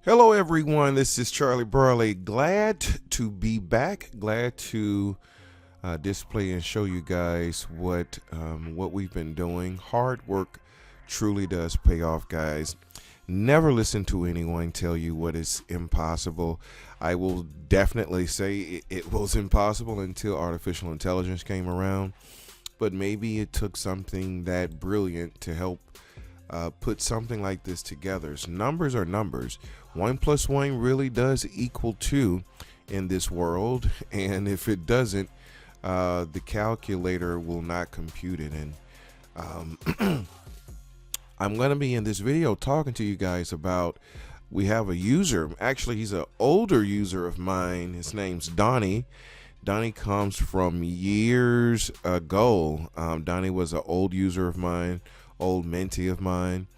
Hello, everyone. This is Charlie Burley. Glad to be back. Glad to display and show you guys what we've been doing. Hard work truly does pay off, guys. Never listen to anyone tell you what is impossible. I will definitely say it was impossible until artificial intelligence came around. But maybe it took something that brilliant to help put something like this together. So numbers are numbers. 1 plus 1 really does equal 2 in this world, and if it doesn't, the calculator will not compute it. And I'm going to be in this video talking to you guys about, we have a user, actually he's an older user of mine. His name's Donnie. Donnie comes from years ago. Donnie was an old user of mine, old mentee of mine.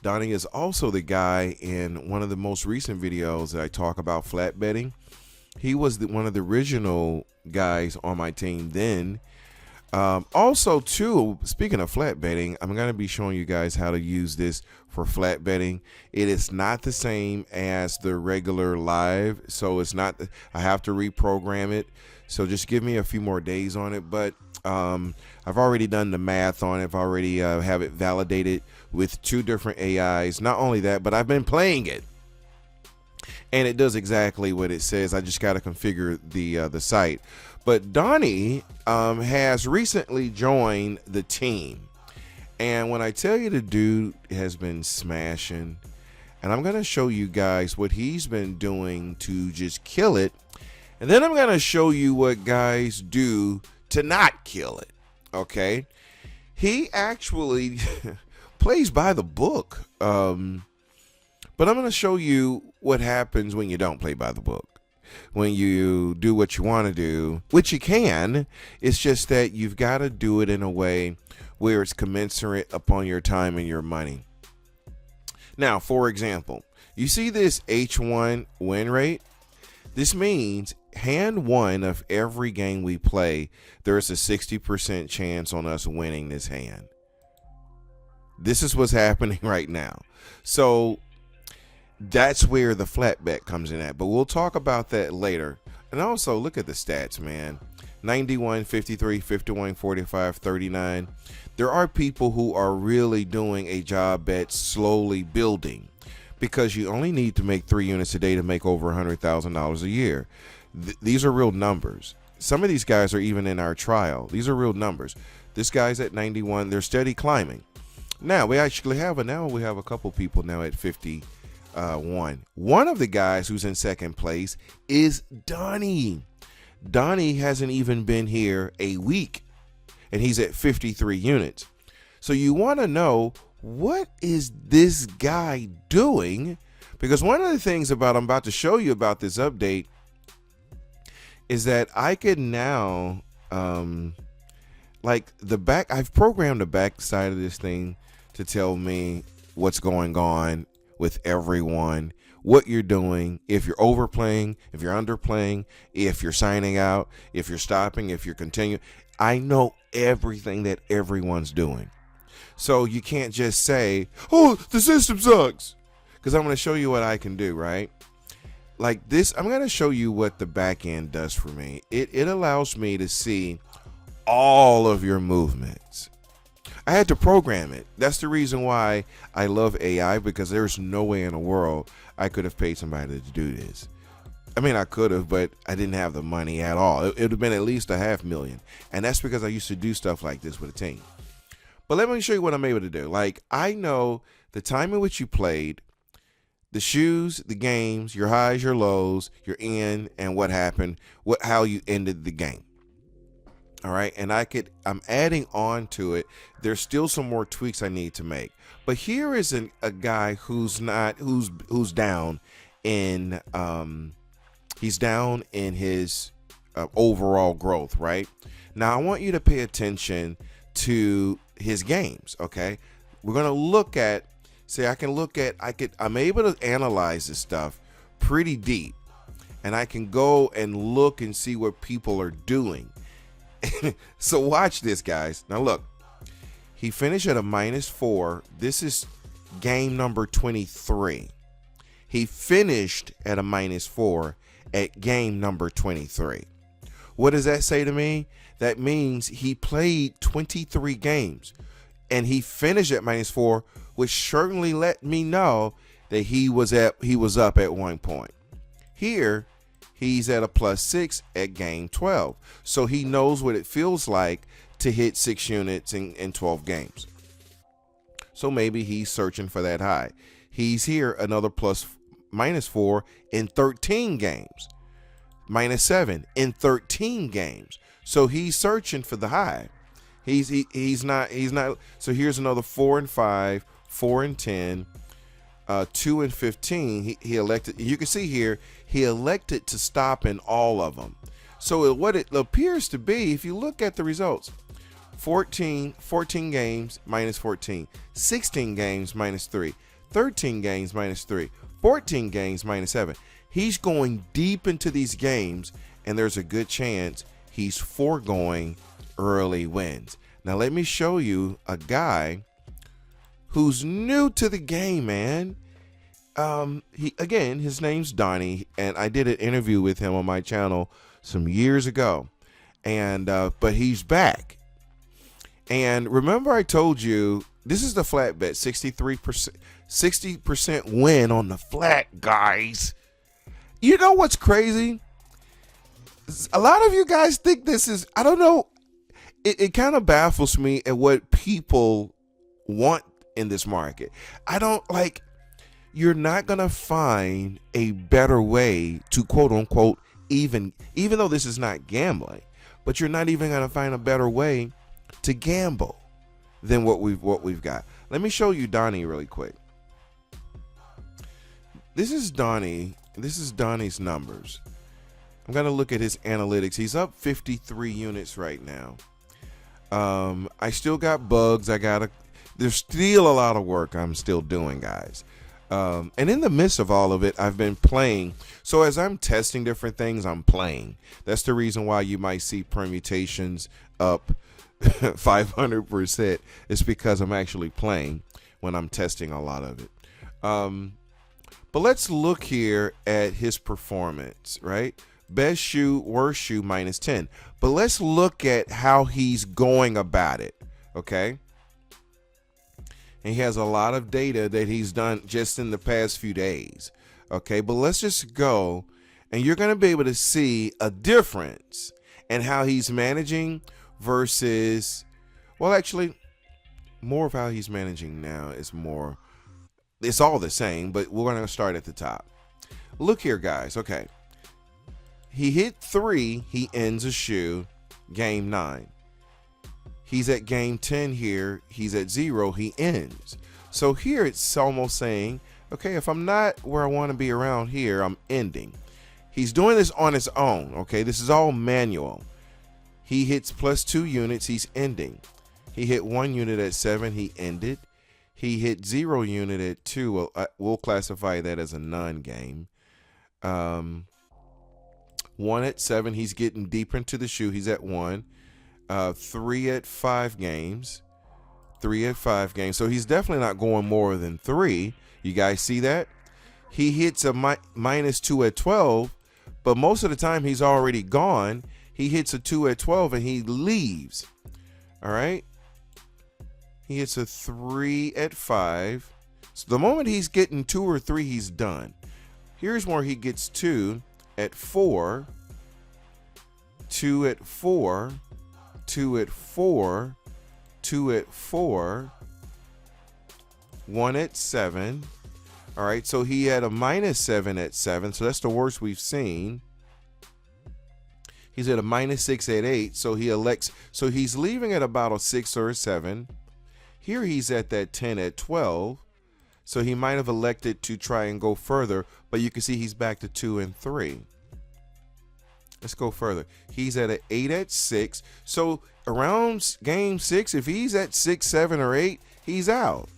Donnie is also the guy in one of the most recent videos that I talk about flat betting. He was one of the original guys on my team then. Also, too, speaking of flat betting, I'm going to be showing you guys how to use this for flat betting. It is not the same as the regular live, so it's not, I have to reprogram it. So just give me a few more days on it. But I've already done the math on it. I've already have it validated with 2 different AIs. Not only that, but I've been playing it, and it does exactly what it says. I just got to configure the site. But Donnie has recently joined the team, and when I tell you the dude has been smashing, and I'm going to show you guys what he's been doing to just kill it, and then I'm going to show you what guys do to not kill it. Okay, he actually plays by the book, but I'm going to show you what happens when you don't play by the book. When you do what you want to do, which you can, it's just that you've got to do it in a way where it's commensurate upon your time and your money. Now, for example, you see this H1 win rate? This means hand 1 of every game we play, there's a 60% chance on us winning this hand. This is what's happening right now. So that's where the flat bet comes in at, but we'll talk about that later. And also look at the stats, man. 91, 53, 51, 45, 39. There are people who are really doing a job at slowly building, because you only need to make 3 units a day to make over $100,000 a year. These are real numbers. Some of these guys are even in our trial. These are real numbers. This guy's at 91. They're steady climbing. Now we actually have a couple people now at 51. One of the guys who's in second place is Donnie. Donnie hasn't even been here a week, and he's at 53 units. So you want to know, what is this guy doing? Because one of the things I'm about to show you about this update is that I can now, I've programmed the back side of this thing to tell me what's going on with everyone, what you're doing, if you're overplaying, if you're underplaying, if you're signing out, if you're stopping, if you're continuing. I know everything that everyone's doing. So you can't just say, oh, the system sucks, because I'm going to show you what I can do, right? Like this, I'm going to show you what the back end does for me. It allows me to see all of your movements. I had to program it. That's the reason why I love AI, because there's no way in the world I could have paid somebody to do this. I mean, I could have, but I didn't have the money at all. It would have been at least $500,000. And that's because I used to do stuff like this with a team. But let me show you what I'm able to do. Like, I know the time in which you played, the shoes, the games, your highs, your lows, your in, and what happened, how you ended the game. All right, and I'm adding on to it. There's still some more tweaks I need to make. But here is a guy who's down in he's down in his overall growth, right? Now I want you to pay attention to his games, okay? We're going to look at, I'm able to analyze this stuff pretty deep, and I can go and look and see what people are doing. So watch this, guys. Now look, he finished at a -4. This is game number 23. He finished at a -4 at game number 23. What does that say to me? That means he played 23 games and he finished at -4, which certainly let me know that he was up at one point. Here, he's at a +6 at game 12. So he knows what it feels like to hit 6 units in 12 games. So maybe he's searching for that high. He's here another -4 in 13 games. -7 in 13 games. So he's searching for the high. He's not. So here's another 4 and 5, 4 and 10, 2 and 15. He elected. You can see here he elected to stop in all of them. So what it appears to be, if you look at the results, 14 games -14, 16 games -3, 13 games -3, 14 games -7. He's going deep into these games, and there's a good chance he's foregoing early wins. Now let me show you a guy who's new to the game, man. His name's Donnie, and I did an interview with him on my channel some years ago, and but he's back. And remember, I told you this is the flat bet, 60% win on the flat, guys. You know what's crazy? A lot of you guys think this is, I don't know, it kind of baffles me at what people want in this market. I don't like, you're not going to find a better way to quote unquote, even though this is not gambling, but you're not even going to find a better way to gamble than what we've got. Let me show you Donnie really quick. This is Donnie. This is Donnie's numbers. I'm going to look at his analytics. He's up 53 units right now. I still got bugs. There's still a lot of work I'm still doing, guys. And in the midst of all of it, I've been playing. So as I'm testing different things, I'm playing. That's the reason why you might see permutations up 500%. It's because I'm actually playing when I'm testing a lot of it. But let's look here at his performance, right? Best shoe, worst shoe, -10. But let's look at how he's going about it, okay? And he has a lot of data that he's done just in the past few days, okay? But let's just go, and you're going to be able to see a difference in how he's managing versus, well, actually, more of how he's managing now is more, it's all the same, but we're going to start at the top. Look here, guys, okay. He hit 3, he ends a shoe, game 9. He's at game 10 here, he's at 0, he ends. So here it's almost saying, okay, if I'm not where I want to be around here, I'm ending. He's doing this on his own, okay? This is all manual. He hits +2 units, he's ending. He hit 1 unit at 7, he ended. He hit 0 unit at 2, well, we'll classify that as a non-game. 1 at 7, he's getting deeper into the shoe, he's at 1. 3 at 5 games. 3 at 5 games. So he's definitely not going more than 3. You guys see that? He hits a -2 at 12, but most of the time he's already gone. He hits a 2 at 12 and he leaves. All right. He hits a 3 at 5. So the moment he's getting 2 or 3, he's done. Here's where he gets 2 at 4, 2 at 4, 2 at 4, 2 at 4, 1 at 7. All right, so he had a -7 at 7, so that's the worst we've seen. He's at a -6 at 8, so he elects, so he's leaving at about a 6 or a 7. Here he's at that 10 at 12, so he might have elected to try and go further, but you can see he's back to 2 and 3. Let's go further. He's at an 8 at 6. So around game 6, if he's at 6, 7, or 8, he's out.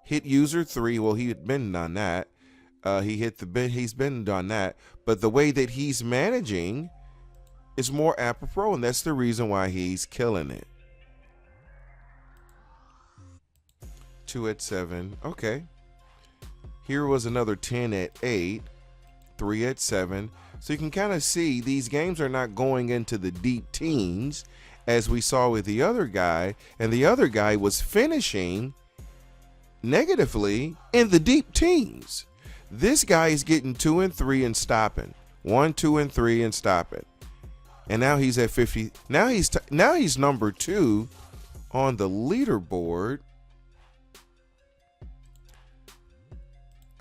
Hit user 3. Well, he had been done that. He hit the bid. He's been done that. But the way that he's managing is more apropos, and that's the reason why he's killing it. 2 at 7. Okay. Here was another 10 at 8, 3 at 7. So you can kind of see these games are not going into the deep teens as we saw with the other guy. And the other guy was finishing negatively in the deep teens. This guy is getting 2 and 3 and stopping. 1, 2, and 3 and stopping. And now he's at 50. Now he's number 2 on the leaderboard.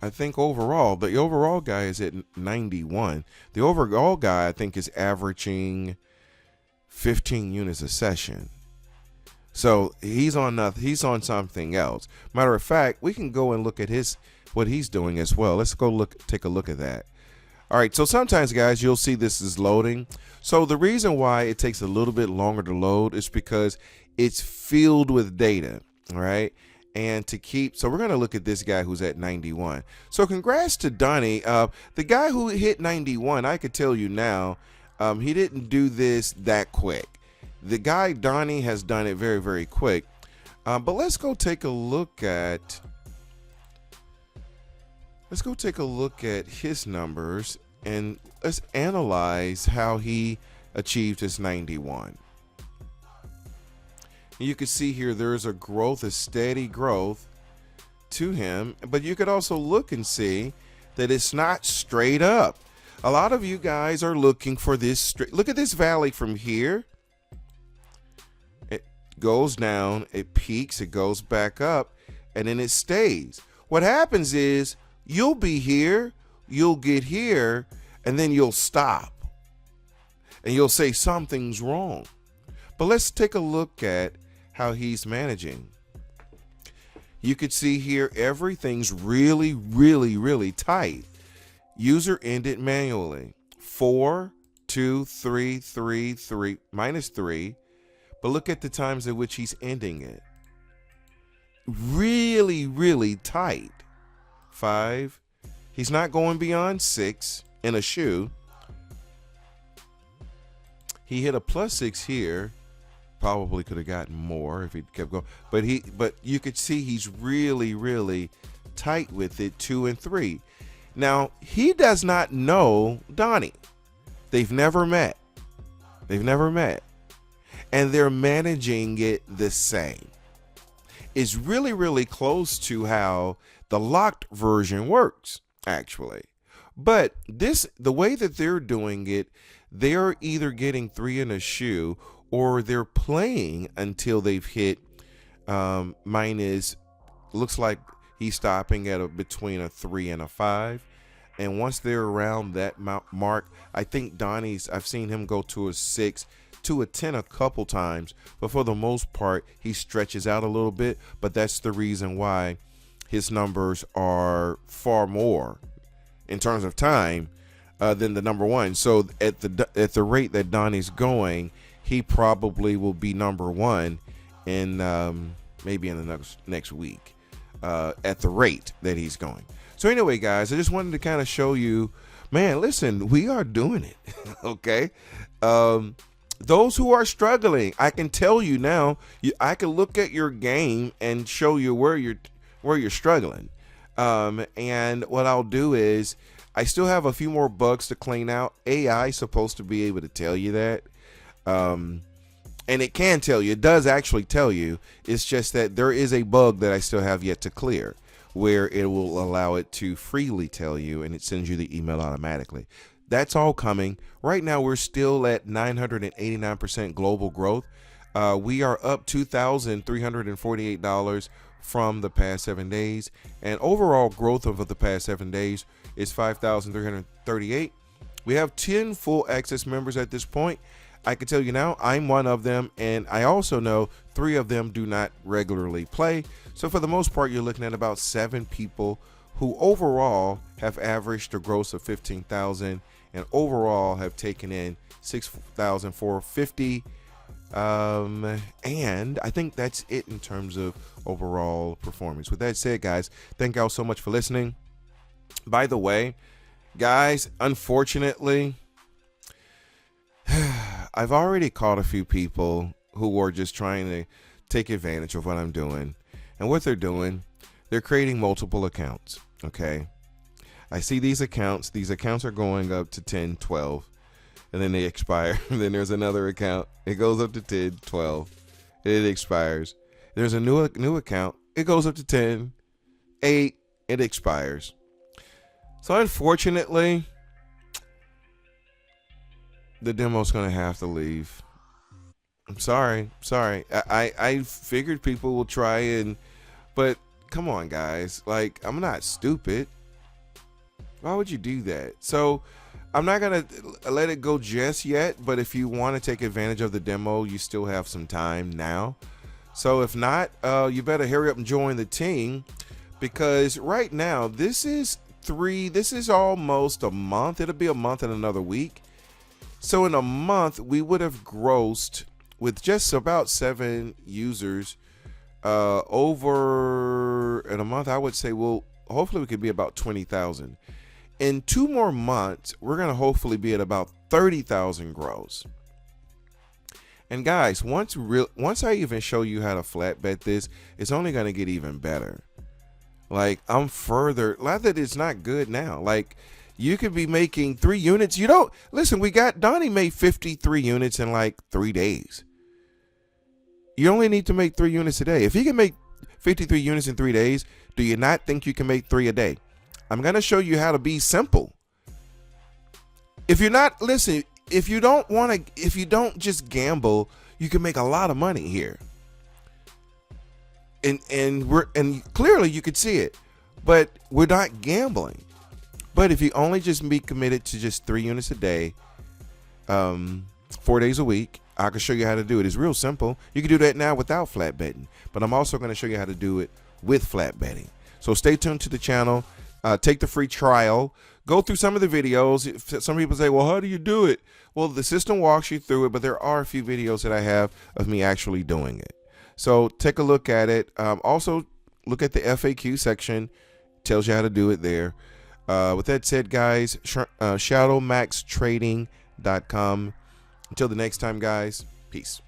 I think overall, the overall guy is at 91. The overall guy, I think, is averaging 15 units a session. So he's on something else. Matter of fact, we can go and look at what he's doing as well. Let's go take a look at that. All right, so sometimes, guys, you'll see this is loading. So the reason why it takes a little bit longer to load is because it's filled with data, all right? And so we're going to look at this guy who's at 91. So congrats to Donnie. The guy who hit 91, I could tell you now, he didn't do this that quick. The guy, Donnie, has done it very, very quick. But let's go take a look at his numbers, and let's analyze how he achieved his 91. You can see here there's a steady growth to him, but you could also look and see that it's not straight up. A lot of you guys are looking for this straight. Look at this valley from here. It goes down, it peaks, it goes back up, and then it stays. What happens is you'll be here, you'll get here, and then you'll stop. And you'll say something's wrong. But let's take a look at how he's managing. You could see here everything's really, really, really tight. User ended manually. 4, 2, 3, 3, 3, -3. But look at the times at which he's ending it. Really, really tight. 5. He's not going beyond 6 in a shoe. He hit a +6 here. Probably could have gotten more if he kept going. But you could see he's really, really tight with it, 2 and 3. Now, he does not know Donnie. They've never met. And they're managing it the same. It's really, really close to how the locked version works, actually. But the way that they're doing it, they're either getting 3 in a shoe or they're playing until they've hit looks like he's stopping at between a 3 and a 5. And once they're around that mark, I think I've seen him go to a 6, to a 10 a couple times, but for the most part, he stretches out a little bit. But that's the reason why his numbers are far more in terms of time than the number 1. So at the rate that Donnie's going, he probably will be number 1 in maybe in the next week at the rate that he's going. So anyway, guys, I just wanted to kind of show you, man, listen, we are doing it. Okay. Those who are struggling, I can tell you now, I can look at your game and show you where you're struggling. And what I'll do is I still have a few more bugs to clean out. AI is supposed to be able to tell you that. And it can tell you, it does actually tell you. It's just that there is a bug that I still have yet to clear, where it will allow it to freely tell you, and it sends you the email automatically. That's all coming. Right now, we're still at 989% global growth. We are up $2,348 from the past 7 days, and overall growth over the past 7 days is 5,338. We have 10 full access members at this point. I can tell you now, I'm one of them, and I also know 3 of them do not regularly play. So for the most part, you're looking at about 7 people who overall have averaged a gross of 15,000 and overall have taken in 6,450. And I think that's it in terms of overall performance. With that said, guys, thank y'all so much for listening. By the way, guys, unfortunately, I've already caught a few people who are just trying to take advantage of what I'm doing. And what they're doing, they're creating multiple accounts. Okay. I see these accounts. These accounts are going up to 10, 12, and then they expire. And then there's another account. It goes up to 10, 12, and it expires. There's a new account. It goes up to 10, 8, it expires. So unfortunately, the demo's going to have to leave. I'm sorry. I figured people will try but come on, guys. Like, I'm not stupid. Why would you do that? So I'm not going to let it go just yet, but if you want to take advantage of the demo, you still have some time now. So if not, you better hurry up and join the team, because right now, this is almost a month. It'll be a month and another week. So in a month, we would have grossed, with just about 7 users, over in a month, I would say, well, hopefully we could be about 20,000. In 2 more months, we're going to hopefully be at about 30,000 gross. And guys, once I even show you how to flat bet this, it's only going to get even better. Like, not that it's not good now. Like, you could be making 3 units. Listen, Donnie made 53 units in like 3 days. You only need to make 3 units a day. If he can make 53 units in 3 days, do you not think you can make 3 a day? I'm going to show you how to be simple. If you don't just gamble, you can make a lot of money here. And clearly you could see it, but we're not gambling. But if you only just be committed to just 3 units a day, 4 days a week, I can show you how to do it. It's real simple. You can do that now without flat betting, but I'm also going to show you how to do it with flat betting. So stay tuned to the channel. Take the free trial. Go through some of the videos. Some people say, well, how do you do it? Well, the system walks you through it, but there are a few videos that I have of me actually doing it. So take a look at it. Also, look at the FAQ section. Tells you how to do it there. With that said, guys, shadowmaxtrading.com. Until the next time, guys, peace.